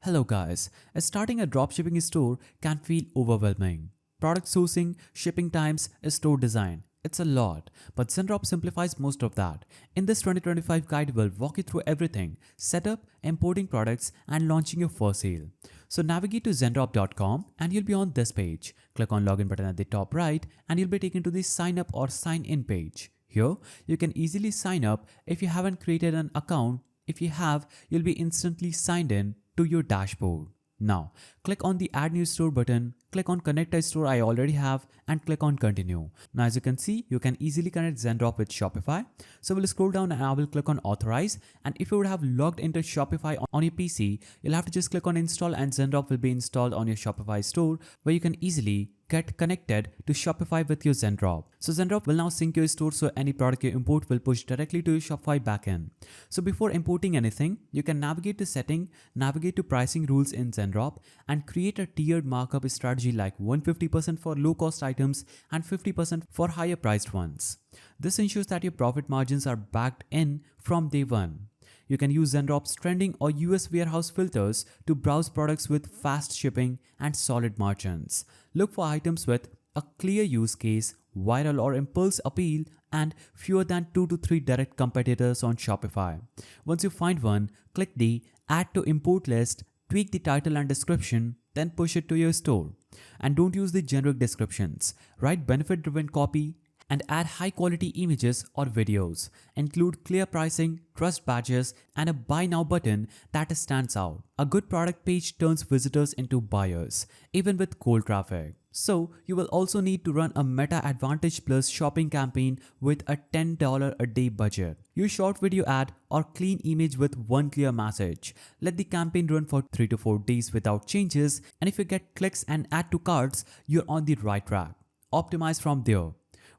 Hello guys, starting a dropshipping store can feel overwhelming. Product sourcing, shipping times, store design. It's a lot, but Zendrop simplifies most of that. In this 2025 guide, we'll walk you through everything: setup, importing products, and launching your first sale. So navigate to zendrop.com and you'll be on this page. Click on login button at the top right and you'll be taken to the sign up or sign in page. Here, you can easily sign up if you haven't created an account. If you have, you'll be instantly signed in to your dashboard. Now, click on the Add New Store button, click on Connect a Store I already have, and click on Continue. Now, as you can see, you can easily connect Zendrop with Shopify. So we'll scroll down and I will click on Authorize. And if you would have logged into Shopify on your PC, you'll have to just click on Install and Zendrop will be installed on your Shopify store, where you can easily get connected to Shopify with your Zendrop. So Zendrop will now sync your store, so any product you import will push directly to your Shopify backend. So before importing anything, you can navigate to setting, navigate to pricing rules in Zendrop, and create a tiered markup strategy like 150% for low cost items and 50% for higher priced ones. This ensures that your profit margins are backed in from day one. You can use Zendrop's trending or US warehouse filters to browse products with fast shipping and solid margins. Look for items with a clear use case, viral or impulse appeal, and fewer than 2 to 3 direct competitors on Shopify. Once you find one, click the Add to Import list, tweak the title and description, then push it to your store. And don't use the generic descriptions. Write benefit-driven copy and add high-quality images or videos. Include clear pricing, trust badges, and a buy now button that stands out. A good product page turns visitors into buyers, even with cold traffic. So, you will also need to run a Meta Advantage Plus shopping campaign with a $10 a day budget. Use short video ad or clean image with one clear message. Let the campaign run for 3 to 4 days without changes, and if you get clicks and add to carts, you're on the right track. Optimize from there.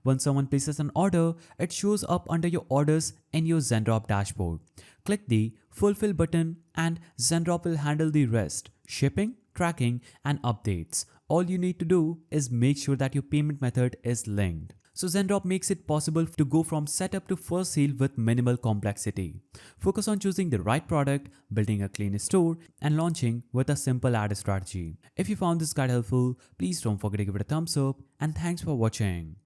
When someone places an order, it shows up under your orders in your Zendrop dashboard. Click the Fulfill button and Zendrop will handle the rest: shipping, tracking, and updates. All you need to do is make sure that your payment method is linked. So Zendrop makes it possible to go from setup to first sale with minimal complexity. Focus on choosing the right product, building a clean store, and launching with a simple ad strategy. If you found this guide helpful, please don't forget to give it a thumbs up, and thanks for watching.